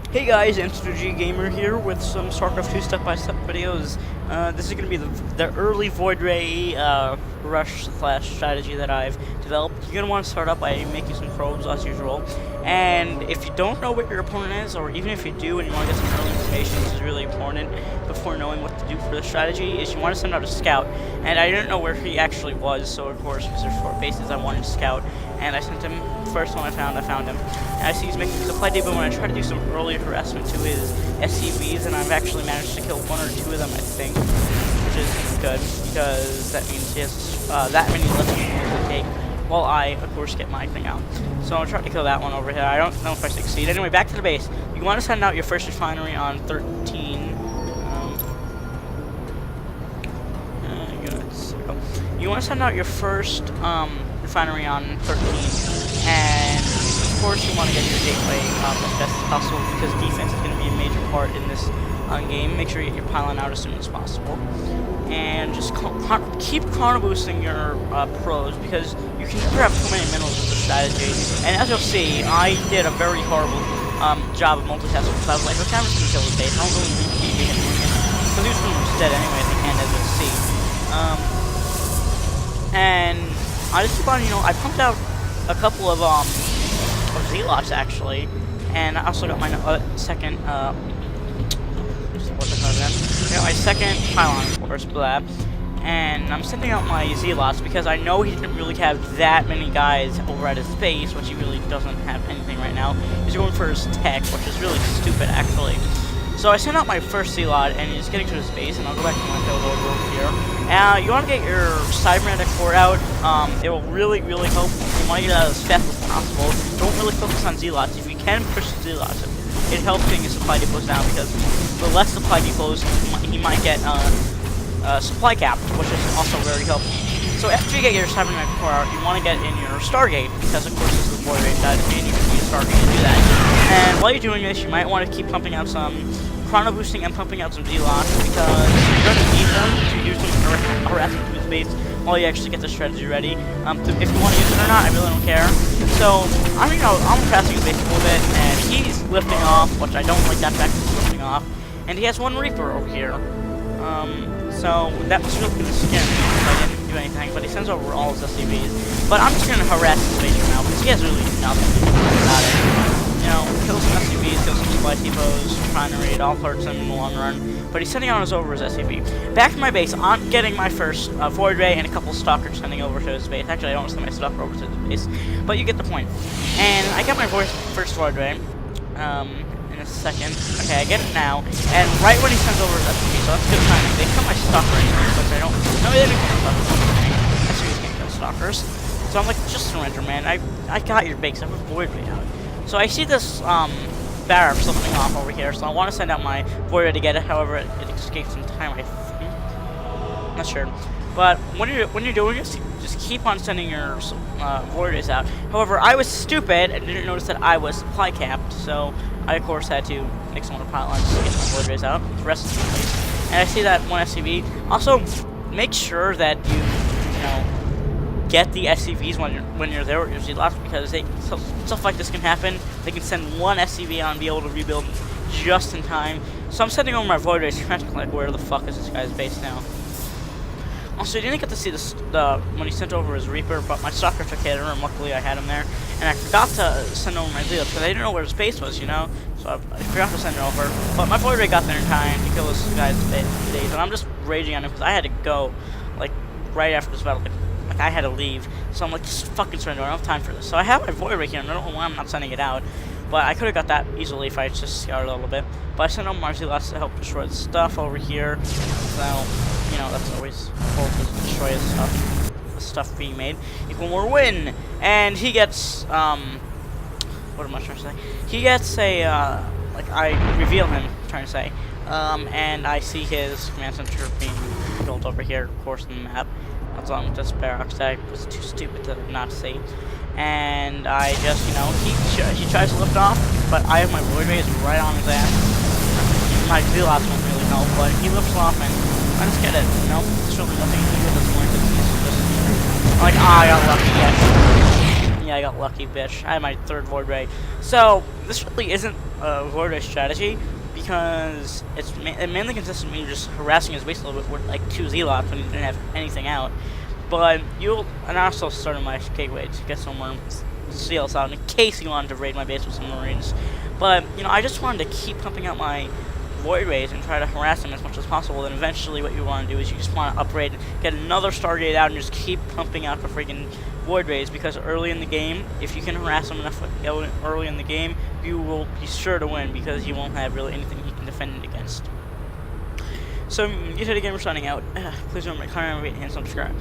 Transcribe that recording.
Hey guys, MutatedGamer here with some StarCraft 2 step-by-step videos. This is going to be the early Void Ray rush slash strategy that I've developed. You're going to want to start out by making some probes as usual. And if you don't know what your opponent is, or even if you do and you want to get some early information, this is really important before knowing what to do for the strategy, is you want to send out a scout. And I didn't know where he actually was, so of course, because there's 4 bases, I wanted to scout. And I sent him, first one I found him. And I see he's making a supply depot when I try to do some early harassment to his SCVs, and I've actually managed to kill 1 or 2 of them, I think, which is good, because that means he has that many less people to take, while I, of course, get my thing out. So I'll try to kill that one over here. I don't know if I succeed. Anyway, back to the base. You want to send out your first refinery on 13 units. You want to send out your first refinery on 13, and of course you want to get your gateway as best as possible, because defense is going to be a major part in this game. Make sure you get your pylon out as soon as possible, and just keep chrono boosting your pros, because you can never have too many minerals with the strategy. And as you'll see, I did a very horrible job of multitasking, because I was like, the camera's going to kill the base. I don't really need to hit him, because he was pretty much dead anyway at the end, as you'll see. And I just keep on, I pumped out a couple of zealots actually, and I also got my second I got my second pylon, of course, blah. And I'm sending out my zealots because I know he didn't really have that many guys over at his base, which he really doesn't have anything right now. He's going for his tech, which is really stupid actually. So I sent out my first zealot, and he's getting to his base, and I'll go back to my build over here. You want to get your cybernetic core out. It will really, really help. You want to get it out as fast as possible. Don't really focus on zealots. If you can push the zealots, it helps getting your supply depots down, because the less supply depots, he might get supply cap, which is also very helpful. So after you get your cybernetic core out, you want to get in your Stargate, because of course this is the Void Ray strategy, and you can use Stargate to do that. And while you're doing this, you might want to keep pumping out some chrono boosting and pumping out some zealots, because you're going to need them to use some harassment to his base while you actually get the strategy ready. If you want to use it or not, I really don't care. So I'm passing his base a little bit, and he's lifting off, which I don't like that fact that he's lifting off. And he has 1 Reaper over here. So that was really good to scare me, because I didn't do anything, but he sends over all his SCVs. But I'm just going to harass his base for now, because he has really nothing to do about it. Kill some SCVs, kill some supply depots, trying to raid, all hurts him in the long run. But he's sending on over his SCV. Back to my base, I'm getting my first Void Ray and a couple stalkers sending over to his base. Actually, I don't send my stalker over to his base, but you get the point. And I got my first Void Ray. In a second. Okay, I get it now. And right when he sends over his SCV, so that's good timing. They kill my stalker anyway, which I don't. No, they didn't kill stalkers. SCVs can't kill stalkers. So I'm like, just surrender, man. I got your base. I have a Void Ray out. So I see this barracks slipping off over here, so I want to send out my Void Ray to get it. However, it escaped some time, I think. Not sure. But when you're doing this, just keep on sending your Void Rays out. However, I was stupid and didn't notice that I was supply capped, so I of course had to make some other pylons to get my Void Rays out. The rest of the place. And I see that 1 SCV. Also, make sure that you get the SCVs when you're there with your zealots, because stuff like this can happen. They can send 1 SCV out and be able to rebuild just in time. So I'm sending over my Void Rays, frantically like, where the fuck is this guy's base now? Also, I didn't get to see when he sent over his Reaper, but my stalker took care of him, and luckily I had him there. And I forgot to send over my zealots, because I didn't know where his base was, So I forgot to send it over. But my Void Ray got there in time to kill this guy's base, and I'm just raging on him, because I had to go, like, right after this battle. Like, I had to leave. So I'm like, just fucking surrender. I don't have time for this. So I have my Void Ray here, and I don't know why I'm not sending it out. But I could have got that easily if I just scouted a little bit. But I sent over my zealots to help destroy the stuff over here. So, that's always cool to destroy his stuff. The stuff being made. Equal more win! And he gets, what am I trying to say? He gets a, I reveal him, I'm trying to say. And I see his command center being built over here, of course, in the map. As long as this barracks I was too stupid to not see. And I just, he tries to lift off, but I have my Void Rays right on his ass. My zealots won't really help, but he lifts off, and I just get it, There's really nothing to do at this point. It's just, I got lucky, yes. Yeah, I got lucky, bitch. I had my 3rd Void Ray. So, this really isn't a Void Ray strategy, because it mainly consists of me just harassing his base a little bit with like 2 zealots when he didn't have anything out. But and I also started my gateway to get some more zealots out in case he wanted to raid my base with some marines. But, you know, I just wanted to keep pumping out my Void Rays and try to harass him as much as possible. Then eventually what you want to do is you just want to upgrade, get another Stargate out, and just keep pumping out the freaking Void Rays, because early in the game, if you can harass him enough early in the game, you will be sure to win, because he won't have really anything he can defend it against. So, MutatedGamer signing out. Please remember to comment, rate, and subscribe.